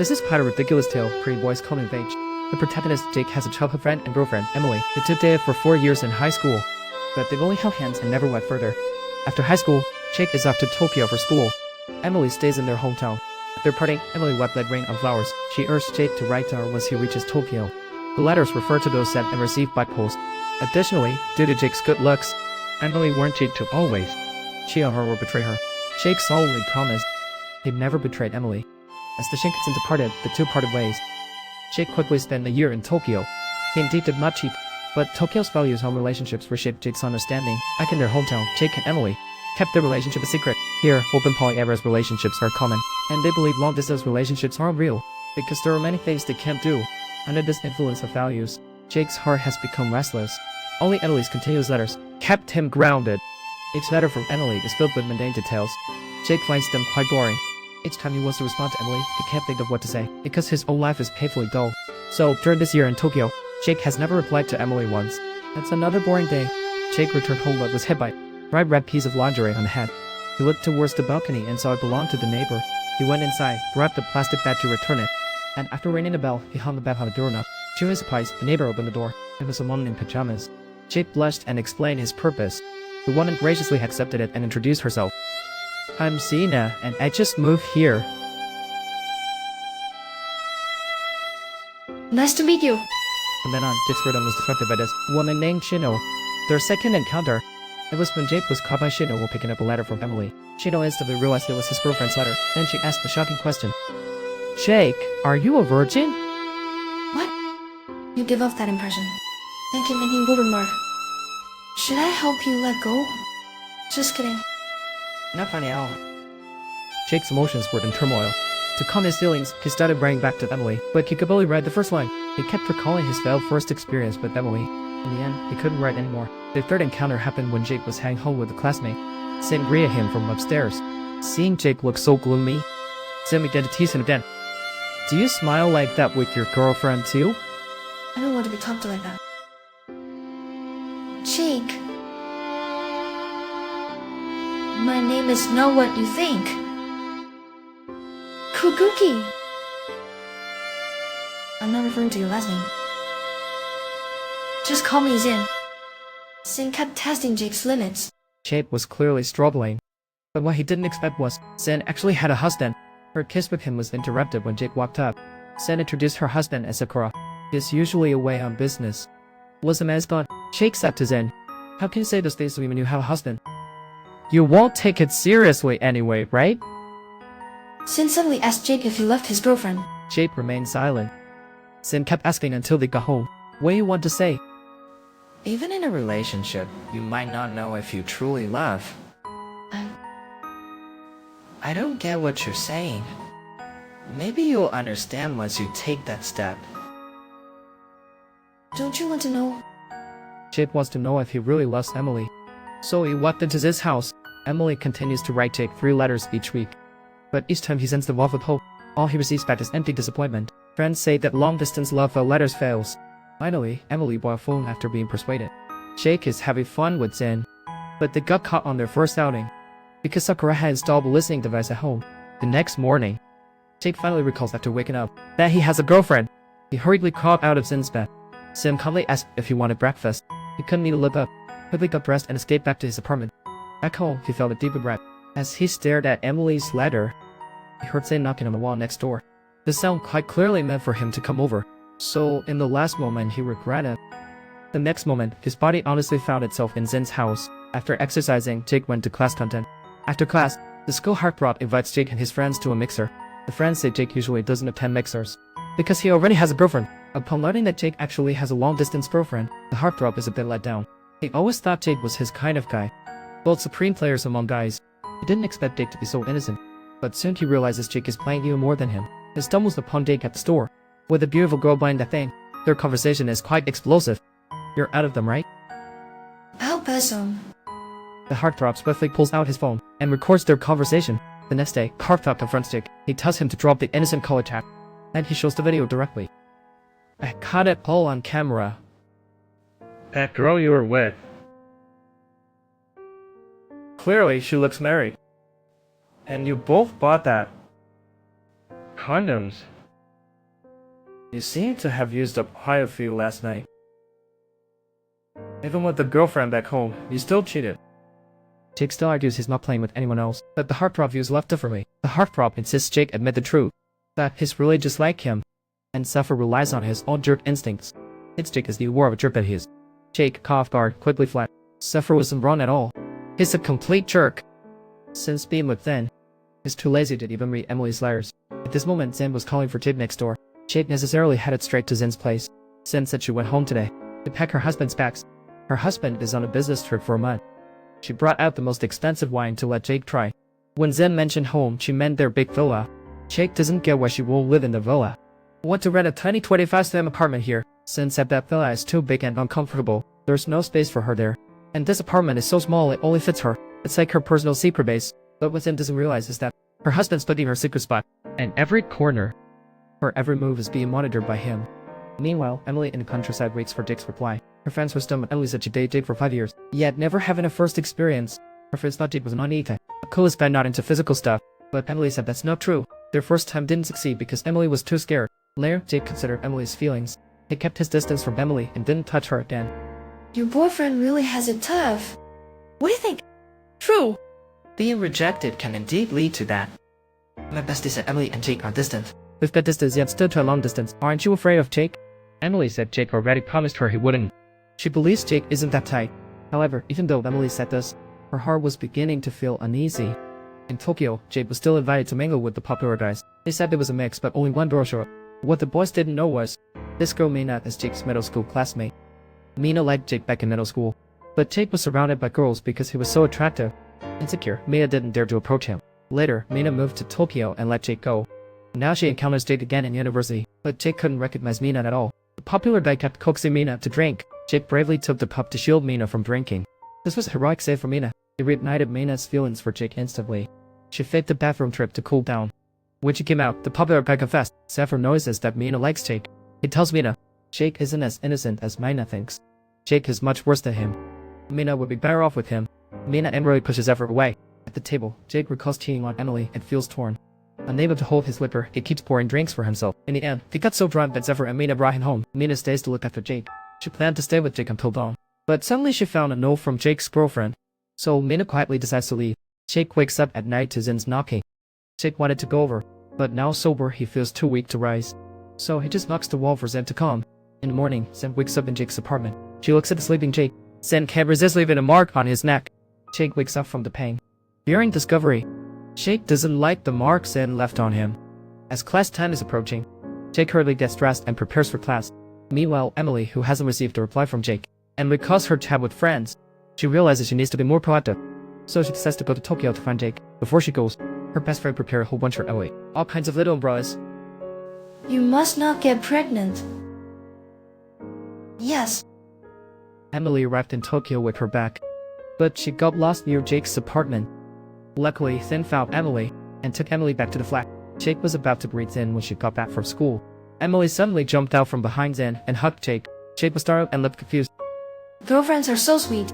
This is quite a ridiculous tale, pretty boys come of age. The protagonist, Jake, has a childhood friend and girlfriend, Emily. The two dated for 4 years in high school, but they've only held hands and never went further. After high school, Jake is off to Tokyo for school. Emily stays in their hometown. After parting, Emily wept like rain on flowers. She urged Jake to write to her once he reaches Tokyo. The letters refer to those sent and received by post. Additionally, due to Jake's good looks, Emily warned Jake to always cheat on her or betray her. Jake solemnly promised he'd never betrayed Emily. As the Shinkansen departed, the two parted ways. Jake quickly spent a year in Tokyo. He indeed did not cheat, but Tokyo's values on relationships reshaped Jake's understanding. Back in their hometown, Jake and Emily kept their relationship a secret. Here, open polyamorous relationships are common, and they believe long-distance relationships aren't real, because there are many things they can't do. Under this influence of values, Jake's heart has become restless. Only Emily's continuous letters kept him grounded. Each letter from Emily is filled with mundane details. Jake finds them quite boring. Each time he wants to respond to Emily, he can't think of what to say, because his own life is painfully dull. So, during this year in Tokyo, Jake has never replied to Emily once. That's another boring day. Jake returned home but was hit by a bright red piece of lingerie on the head. He looked towards the balcony and saw it belonged to the neighbor. He went inside, grabbed the plastic bag to return it, and after ringing the bell, he hung the bag on the doorknob. To his surprise, the neighbor opened the door. It was a woman in pajamas. Jake blushed and explained his purpose. The woman graciously accepted it and introduced herself. I'm Sina, and I just moved here. Nice to meet you. From then on, Jake's freedom was disrupted by this woman named Shino. Their second encounter, it was when Jake was caught by Shino while picking up a letter from Emily. Shino instantly realized it was his girlfriend's letter. Then she asked the shocking question. Jake, are you a virgin? What? You give off that impression. Thank you, many will remark. Should I help you let go? Just kidding. Not funny at all. Jake's emotions were in turmoil. To calm his feelings, he started writing back to Emily, but he could only write the first line. He kept recalling his failed first experience with Emily. In the end, he couldn't write anymore. The third encounter happened when Jake was hanging home with a classmate. Shin greeted him from upstairs. Seeing Jake look so gloomy, Shin began to tease him again. Do you smile like that with your girlfriend too? I don't want to be talked to like that. Jake. My name is not what you think. Kukuki. I'm not referring to your last name. Just call me Shin. Shin kept testing Jake's limits. Jake was clearly struggling. But what he didn't expect was, Shin actually had a husband. Her kiss with him was interrupted when Jake walked up. Shin introduced her husband as Sakura. He is usually away on business. Was a man's thought. Jake said to Shin, how can you say those things to me when you have a husband? You won't take it seriously anyway, right? Shin suddenly asked Jake if he left his girlfriend. Jake remained silent. Shin kept asking until they got home. What do you want to say? Even in a relationship, you might not know if you truly love. I don't get what you're saying. Maybe you'll understand once you take that step. Don't you want to know? Jake wants to know if he really loves Emily. So he walked into his house. Emily continues to write Jake 3 letters each week. But each time he sends them off with hope, all he receives back is empty disappointment. Friends say that long-distance love via letters fails. Finally, Emily bought a phone after being persuaded. Jake is having fun with Shin, but they got caught on their first outing because Sakura had installed a listening device at home. The next morning, Jake finally recalls after waking up that he has a girlfriend. He hurriedly crawled out of Shin's bed. Shin calmly asked if he wanted breakfast. He couldn't even look up, quickly got dressed and escaped back to his apartment. Back home, he felt a deep regret. As he stared at Emily's letter, he heard Shin knocking on the wall next door. The sound quite clearly meant for him to come over. So, in the last moment, he regretted. The next moment, his body honestly found itself in Shin's house. After exercising, Jake went to class content. After class, the school heartthrob invites Jake and his friends to a mixer. The friends say Jake usually doesn't attend mixers because he already has a girlfriend. Upon learning that Jake actually has a long-distance girlfriend, the heartthrob is a bit let down. He always thought Jake was his kind of guy. Both supreme players among guys. He didn't expect Jake to be so innocent. But soon he realizes Jake is playing even more than him. He stumbles upon Jake at the store, with a beautiful girl buying that thing. Their conversation is quite explosive. You're out of them, right? I'll bet so. The heartthrob swiftly pulls out his phone and records their conversation. The next day, Heartthrob confronts Jake. He tells him to drop the innocent college hat, and he shows the video directly. I caught it all on camera. That girl you were with. Clearly, she looks married. And you both bought that. Condoms. You seem to have used up quite a few last night. Even with the girlfriend back home, you still cheated. Jake still argues he's not playing with anyone else, but the heartthrob views left differently. The heartthrob insists Jake admit the truth, that he's really just like him, and Zephyr relies on his own jerk instincts. It's Jake is the aware of a jerk that he is. Jake, caught off guard, quickly fled. Zephyr wasn't wrong at all. He's a complete jerk. Since being with Zen, he's too lazy to even read Emily's letters. At this moment, Zen was calling for Jake next door. Jake necessarily headed straight to Zen's place. Zen said she went home today to pack her husband's bags. Her husband is on a business trip for a month. She brought out the most expensive wine to let Jake try. When Zen mentioned home, she meant their big villa. Jake doesn't get why she won't live in the villa. Want to rent a tiny 25-stam apartment here. Zen said that villa is too big and uncomfortable. There's no space for her there. And this apartment is so small it only fits her. It's like her personal secret base. But what Zen doesn't realize is that her husband's studying her secret spot. And every corner, her every move is being monitored by him. Meanwhile, Emily in the countryside waits for Jake's reply. Her friends were stunned when Emily said she dated Jake for 5 years, yet never having a first experience. Her friends thought Jake was an uneven, a coolest guy not into physical stuff. But Emily said that's not true. Their first time didn't succeed because Emily was too scared. Later, Jake considered Emily's feelings. He kept his distance from Emily and didn't touch her again. Your boyfriend really has it tough. What do you think? True. Being rejected can indeed lead to that. My bestie said Emily and Jake are distant. We've got distance yet still to a long distance. Aren't you afraid of Jake? Emily said Jake already promised her he wouldn't. She believes Jake isn't that tight. However, even though Emily said this, her heart was beginning to feel uneasy. In Tokyo, Jake was still invited to mingle with the popular guys. They said there was a mix, but only one girl showed up. What the boys didn't know was, this girl Mina is Jake's middle school classmate. Mina liked Jake back in middle school, but Jake was surrounded by girls because he was so attractive. Insecure, Mina didn't dare to approach him. Later, Mina moved to Tokyo and let Jake go. Now she encounters Jake again in university, but Jake couldn't recognize Mina at all. The popular guy kept coaxing Mina to drink. Jake bravely took the pup to shield Mina from drinking. This was a heroic save for Mina. It reignited Mina's feelings for Jake instantly. She faked a bathroom trip to cool down. When she came out, the popular guy confessed. Zephyr notices that Mina likes Jake. He tells Mina, Jake isn't as innocent as Mina thinks. Jake is much worse than him. Mina would be better off with him. Mina angrily pushes Zephyr away. At the table, Jake recalls cheating on Emily and feels torn. Unable to hold his liquor, he keeps pouring drinks for himself. In the end, he got so drunk that Zephyr and Mina brought him home. Mina stays to look after Jake. She planned to stay with Jake until dawn. But suddenly she found a note from Jake's girlfriend. So Mina quietly decides to leave. Jake wakes up at night to Zen's knocking. Jake wanted to go over, but now sober he feels too weak to rise. So he just knocks the wall for Zen to come. In the morning, Zen wakes up in Jake's apartment. She looks at the sleeping Jake. Zen can't resist leaving a mark on his neck. Jake wakes up from the pain. During discovery, Jake doesn't like the mark Zen left on him. As class time is approaching, Jake hurriedly gets dressed and prepares for class. Meanwhile, Emily, who hasn't received a reply from Jake, and because her chat with friends, she realizes she needs to be more proactive. So she decides to go to Tokyo to find Jake. Before she goes, her best friend prepared a whole bunch for Emily. All kinds of little umbrellas. You must not get pregnant. Yes. Emily arrived in Tokyo with her bag, but she got lost near Jake's apartment. Luckily, Zen found Emily and took Emily back to the flat. Jake was about to greet Zen when she got back from school. Emily suddenly jumped out from behind Zen and hugged Jake. Jake was startled and looked confused. Girlfriends are so sweet.